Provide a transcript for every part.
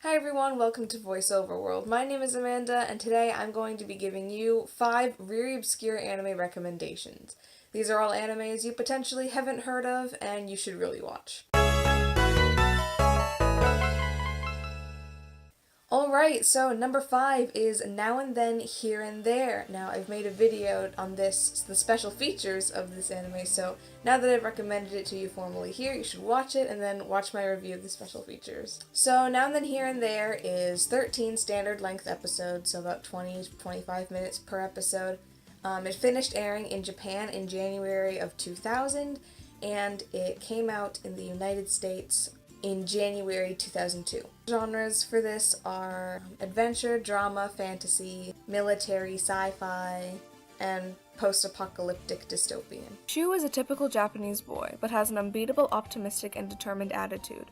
Hi everyone, welcome to VoiceOver World. My name is Amanda, and today I'm going to be giving you 5 very obscure anime recommendations. These are all animes you potentially haven't heard of, and you should really watch. Alright, so number 5 is Now and Then, Here and There. Now, I've made a video on the special features of this anime, so now that I've recommended it to you formally here, you should watch it and then watch my review of the special features. So, Now and Then, Here and There is 13 standard length episodes, so about 20 to 25 minutes per episode. It finished airing in Japan in January of 2000, and it came out in the United States in January 2002. Genres for this are adventure, drama, fantasy, military, sci-fi, and post-apocalyptic dystopian. Shu is a typical Japanese boy, but has an unbeatable, optimistic, and determined attitude.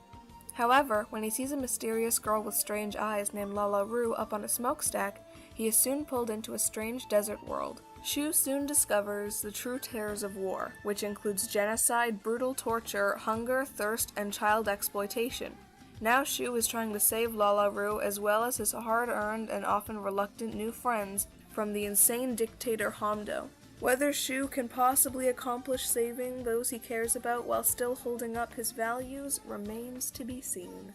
However, when he sees a mysterious girl with strange eyes named Lala Ru up on a smokestack, he is soon pulled into a strange desert world. Shu soon discovers the true terrors of war, which includes genocide, brutal torture, hunger, thirst, and child exploitation. Now Shu is trying to save Lala Ru as well as his hard-earned and often reluctant new friends from the insane dictator Hondo. Whether Shu can possibly accomplish saving those he cares about while still holding up his values remains to be seen.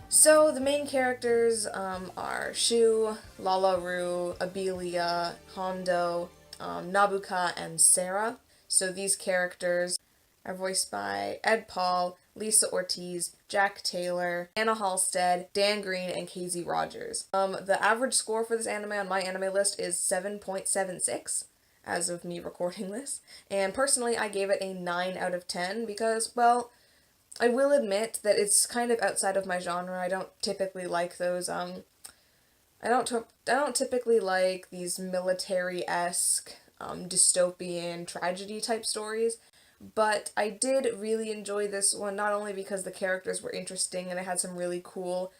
So the main characters are Shu, Lala Ru, Abelia, Hondo, Nabuka, and Sarah. So these characters are voiced by Ed Paul, Lisa Ortiz, Jack Taylor, Anna Halstead, Dan Green, and KZ Rogers. The average score for this anime on my anime list is 7.76 as of me recording this. And personally, I gave it a 9 out of 10 because, well, I will admit that it's kind of outside of my genre. I don't typically like those, I don't typically like these military-esque, dystopian tragedy type stories, but I did really enjoy this one, not only because the characters were interesting and it had some really cool,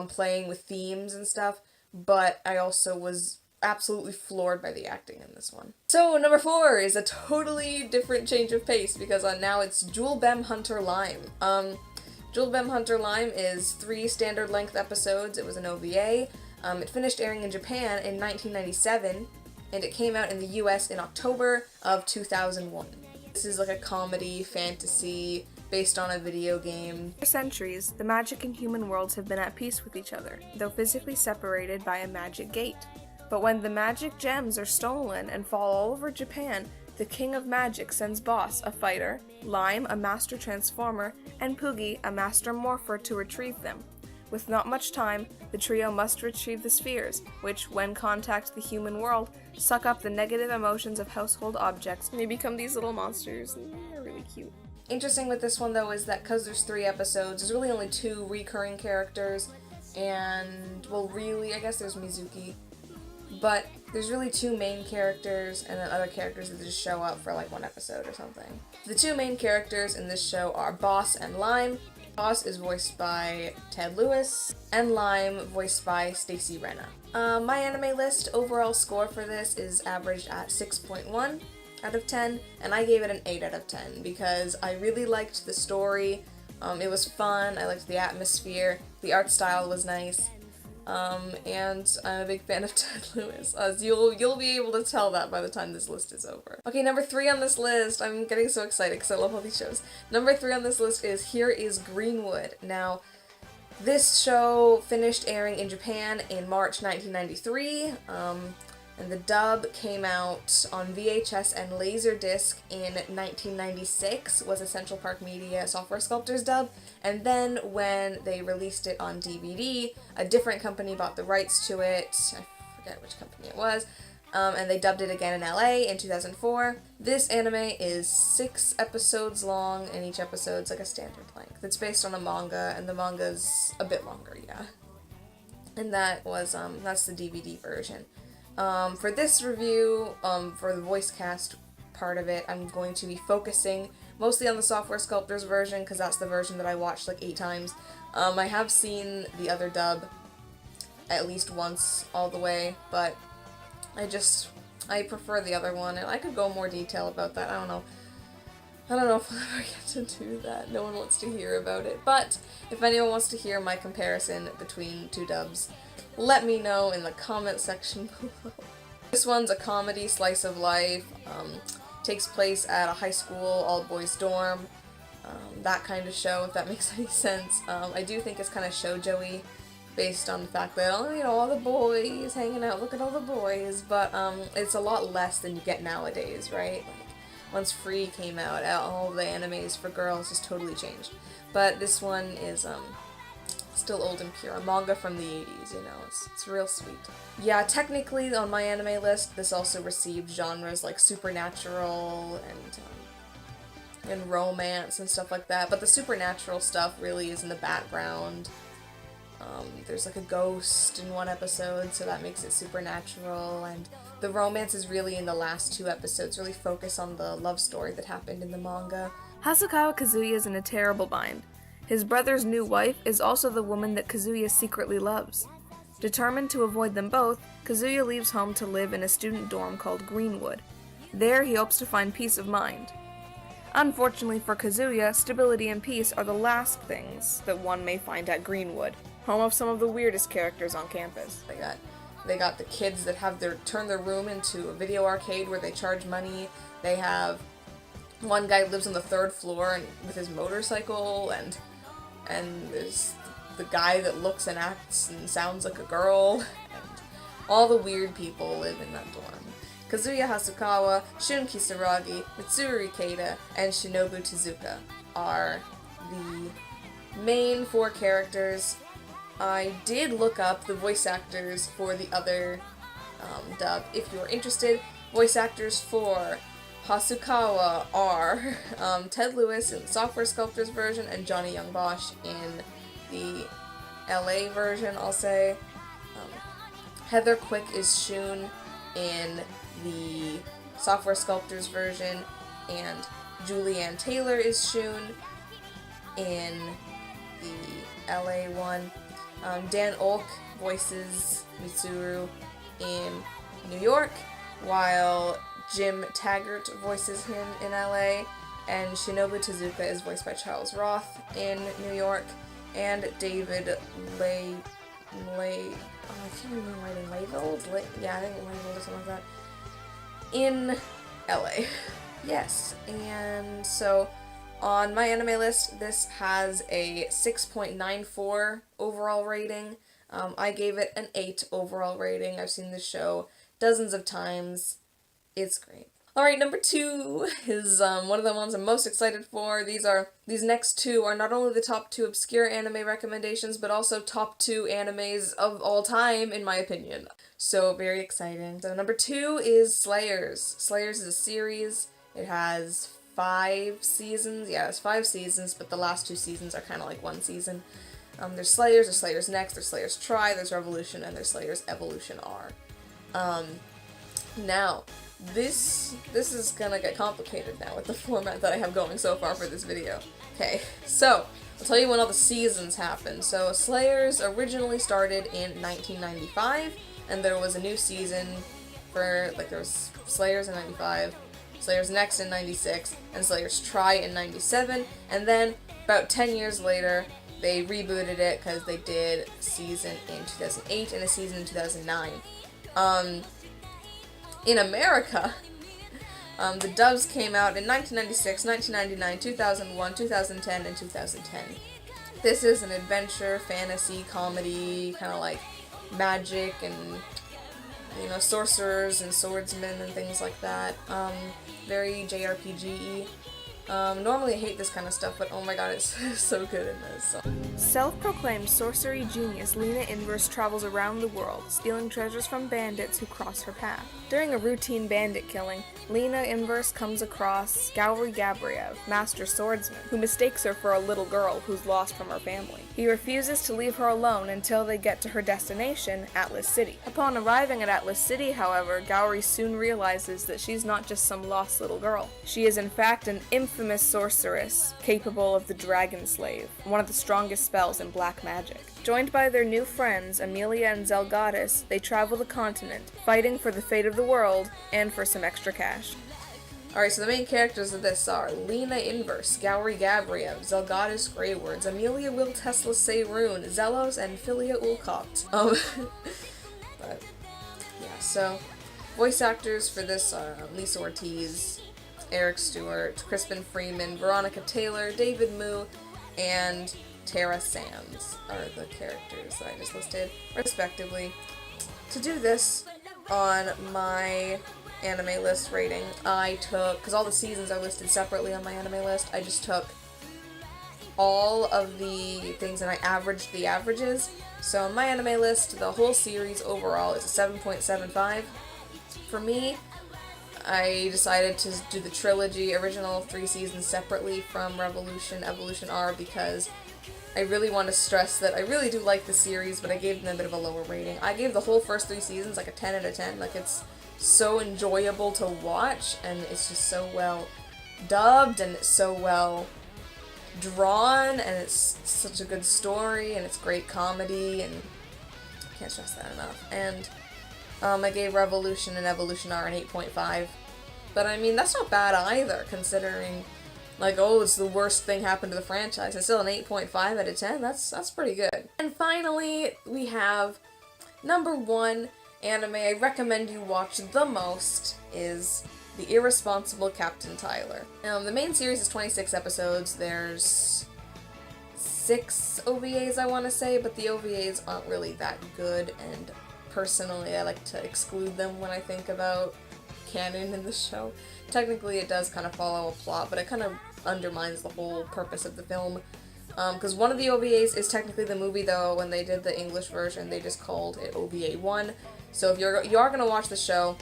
playing with themes and stuff, but I also was absolutely floored by the acting in this one. So, number 4 is a totally different change of pace, because now it's Jewel Bem Hunter Lime. Jewel Bem Hunter Lime is 3 standard length episodes. It was an OVA. It finished airing in Japan in 1997, and it came out in the US in October of 2001. This is like a comedy, fantasy, based on a video game. For centuries, the magic and human worlds have been at peace with each other, though physically separated by a magic gate. But when the magic gems are stolen and fall all over Japan, the King of Magic sends Boss, a fighter, Lime, a master transformer, and Poogie, a master morpher, to retrieve them. With not much time, the trio must retrieve the spheres, which, when contact the human world, suck up the negative emotions of household objects, and they become these little monsters, and they're really cute. Interesting with this one, though, is that because there's 3 episodes, there's really only 2 recurring characters, and, well, really, I guess there's Mizuki. But there's really 2 main characters and then other characters that just show up for like 1 episode or something. The 2 main characters in this show are Boss and Lime. Boss is voiced by Ted Lewis, and Lime voiced by Stacey Renna. My anime list overall score for this is averaged at 6.1 out of 10, and I gave it an 8 out of 10 because I really liked the story. It was fun, I liked the atmosphere, the art style was nice. And I'm a big fan of Ted Lewis, as you'll be able to tell that by the time this list is over. Okay, number 3 on this list, I'm getting so excited because I love all these shows. Number 3 on this list is Here is Greenwood. Now, this show finished airing in Japan in March 1993, and the dub came out on VHS and Laserdisc in 1996, was a Central Park Media Software Sculptors dub, and then when they released it on DVD, a different company bought the rights to it, I forget which company it was, and they dubbed it again in LA in 2004. This anime is 6 episodes long, and each episode's like a standard length. It's based on a manga, and the manga's a bit longer, yeah. And that's the DVD version. For this review, for the voice cast part of it, I'm going to be focusing mostly on the Software Sculptors version, because that's the version that I watched like 8 times. I have seen the other dub at least once all the way, but I prefer the other one, and I could go more detail about that, I don't know. I don't know if I'll ever get to do that. No one wants to hear about it. But if anyone wants to hear my comparison between two dubs, let me know in the comment section below. This one's a comedy slice of life. Takes place at a high school, all-boys dorm. That kind of show, if that makes any sense. I do think it's kind of shoujo-y, based on the fact that, oh, you know, all the boys hanging out, look at all the boys, but it's a lot less than you get nowadays, right? Like, once Free came out, all the animes for girls just totally changed. But this one is still old and pure, a manga from the 80s, you know, it's real sweet. Yeah, technically on my anime list, this also received genres like supernatural and romance and stuff like that, but the supernatural stuff really is in the background. There's like a ghost in one episode, so that makes it supernatural, and the romance is really in the last 2 episodes, really focus on the love story that happened in the manga. Hasakawa Kazuya is in a terrible bind. His brother's new wife is also the woman that Kazuya secretly loves. Determined to avoid them both, Kazuya leaves home to live in a student dorm called Greenwood. There he hopes to find peace of mind. Unfortunately for Kazuya, stability and peace are the last things that one may find at Greenwood, home of some of the weirdest characters on campus. They got the kids that have turn their room into a video arcade where they charge money. They have one guy lives on the 3rd floor and with his motorcycle, and there's the guy that looks and acts and sounds like a girl, and all the weird people live in that dorm. Kazuya Hasakawa, Shun Kisaragi, Mitsuru Ikeda, and Shinobu Tezuka are the main 4 characters. I did look up the voice actors for the other dub. If you're interested, voice actors for Hasukawa are Ted Lewis in the Software Sculptors version and Johnny Young Bosch in the LA version, I'll say. Heather Quick is Shun in the Software Sculptors version, and Julianne Taylor is Shun in the LA one. Dan Olk voices Mitsuru in New York, while Jim Taggart voices him in LA, and Shinobu Tezuka is voiced by Charles Roth in New York, and David I can't remember writing Layveld? Yeah, I think Layveld or something like that, in LA. Yes, and so on my anime list, this has a 6.94 overall rating. I gave it an 8 overall rating. I've seen this show dozens of times. It's great. Alright, number 2 is one of the ones I'm most excited for. These next 2 are not only the top 2 obscure anime recommendations, but also top 2 animes of all time, in my opinion. So, very exciting. So, number 2 is Slayers. Slayers is a series. It has 5 seasons. Yeah, it's 5 seasons, but the last 2 seasons are kind of like 1 season. There's Slayers Next, there's Slayers Try, there's Revolution, and there's Slayers Evolution R. Now, this is gonna get complicated now with the format that I have going so far for this video. Okay, so, I'll tell you when all the seasons happened. So, Slayers originally started in 1995, and there was a new season for, there was Slayers in 95, Slayers Next in 96, and Slayers Try in 97, and then, about 10 years later, they rebooted it because they did a season in 2008 and a season in 2009. In America, the dubs came out in 1996, 1999, 2001, 2010, and 2010. This is an adventure, fantasy, comedy, kind of like magic and, you know, sorcerers and swordsmen and things like that. Very JRPG-y. Normally I hate this kind of stuff, but oh my god, it's so good in this. So. Self-proclaimed sorcery genius Lena Inverse travels around the world, stealing treasures from bandits who cross her path. During a routine bandit killing, Lena Inverse comes across Gowry Gabriev, master swordsman, who mistakes her for a little girl who's lost from her family. He refuses to leave her alone until they get to her destination, Atlas City. Upon arriving at Atlas City, however, Gowry soon realizes that she's not just some lost little girl. She is in fact an infamous sorceress, capable of the Dragon Slave, one of the strongest spells in black magic. Joined by their new friends, Amelia and Zelgadis, they travel the continent, fighting for the fate of the world and for some extra cash. Alright, so the main characters of this are Lena Inverse, Gowry Gabriev, Zelgadis Greywords, Amelia Will Tesla Sayroon, Zelos, and Philia Ulcott. But, yeah, so, voice actors for this are Lisa Ortiz, Eric Stewart, Crispin Freeman, Veronica Taylor, David Moo, and Tara Sands are the characters that I just listed, respectively. To do this on my anime list rating, I took, because all the seasons are listed separately on my anime list, I just took all of the things and I averaged the averages. So on my anime list, the whole series overall is a 7.75. For me, I decided to do the trilogy, original 3 seasons separately from Revolution, Evolution R, because I really want to stress that I really do like the series, but I gave them a bit of a lower rating. I gave the whole first 3 seasons like a 10 out of 10. Like, it's so enjoyable to watch, and it's just so well dubbed, and it's so well drawn, and it's such a good story, and it's great comedy, and I can't stress that enough. And I gave Revolution and Evolution R an 8.5. But I mean, that's not bad either, considering, like, oh, it's the worst thing happened to the franchise. It's still an 8.5 out of 10. That's pretty good. And finally, we have number 1 anime I recommend you watch the most is The Irresponsible Captain Tyler. The main series is 26 episodes. There's 6 OVAs, I want to say, but the OVAs aren't really that good, and personally, I like to exclude them when I think about canon in the show. Technically, it does kind of follow a plot, but it kind of undermines the whole purpose of the film. Because one of the OVAs is technically the movie, though. When they did the English version, they just called it OVA 1. So if you are going to watch the show,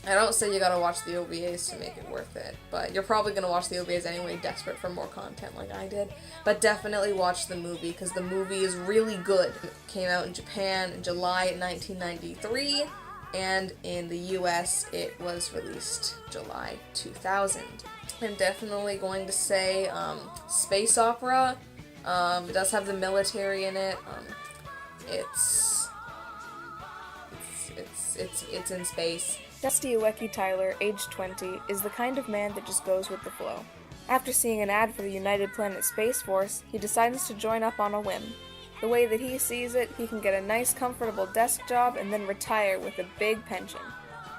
I don't say you gotta watch the OVAs to make it worth it, but you're probably gonna watch the OVAs anyway, desperate for more content like I did. But definitely watch the movie, because the movie is really good. It came out in Japan in July 1993, and in the US it was released July 2000. I'm definitely going to say space opera. It does have the military in it. It's in space. Dusty Ueki Tyler, age 20, is the kind of man that just goes with the flow. After seeing an ad for the United Planet Space Force, he decides to join up on a whim. The way that he sees it, he can get a nice comfortable desk job and then retire with a big pension.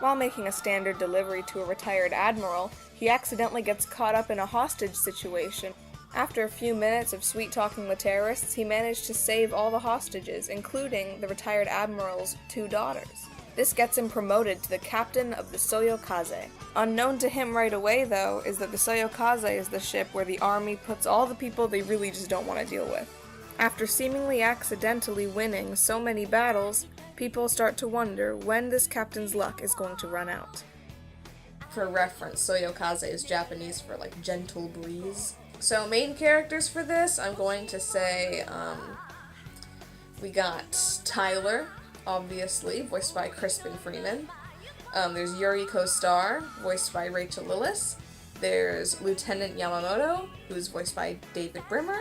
While making a standard delivery to a retired admiral, he accidentally gets caught up in a hostage situation. After a few minutes of sweet-talking with terrorists, he managed to save all the hostages, including the retired admiral's 2 daughters. This gets him promoted to the captain of the Soyokaze. Unknown to him right away, though, is that the Soyokaze is the ship where the army puts all the people they really just don't want to deal with. After seemingly accidentally winning so many battles, people start to wonder when this captain's luck is going to run out. For reference, Soyokaze is Japanese for, like, gentle breeze. So main characters for this, I'm going to say, we got Tyler, obviously, voiced by Crispin Freeman. There's Yuriko Star, voiced by Rachel Lillis. There's Lieutenant Yamamoto, who's voiced by David Brimmer.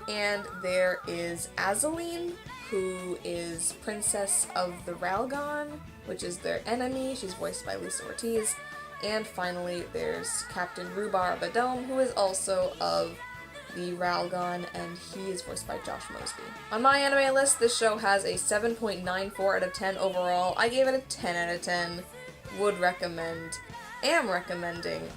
And there is Azaleen, who is Princess of the Ralgon, which is their enemy. She's voiced by Lisa Ortiz. And finally, there's Captain Rhubarb Adom, who is also of the Ralgon, and he is voiced by Josh Mosby. On my anime list, this show has a 7.94 out of 10 overall. I gave it a 10 out of 10. Would recommend, am recommending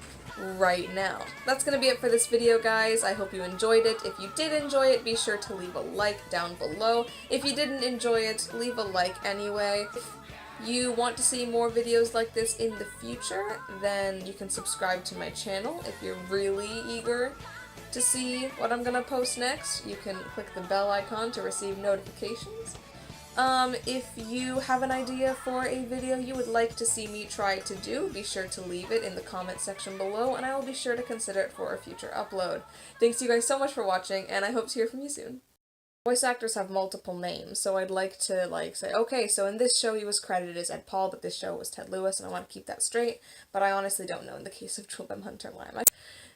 right now. That's gonna be it for this video, guys. I hope you enjoyed it. If you did enjoy it, be sure to leave a like down below. If you didn't enjoy it, leave a like anyway. If you want to see more videos like this in the future, then you can subscribe to my channel. If you're really eager to see what I'm gonna post next, you can click the bell icon to receive notifications. If you have an idea for a video you would like to see me try to do, be sure to leave it in the comment section below, and I will be sure to consider it for a future upload. Thanks you guys so much for watching, and I hope to hear from you soon. Voice actors have multiple names, so I'd like to, say, okay, so in this show he was credited as Ed Paul, but this show was Ted Lewis, and I want to keep that straight, but I honestly don't know in the case of Jewel Hunter Lime.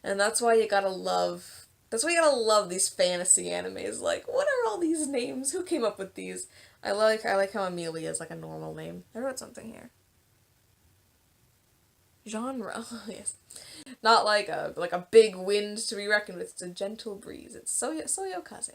And that's why you gotta love these fantasy animes. Like, what are all these names? Who came up with these? I like how Amelia is like a normal name. I wrote something here. genre. Yes. Not like a big wind to be reckoned with. It's a gentle breeze. It's Soyokaze.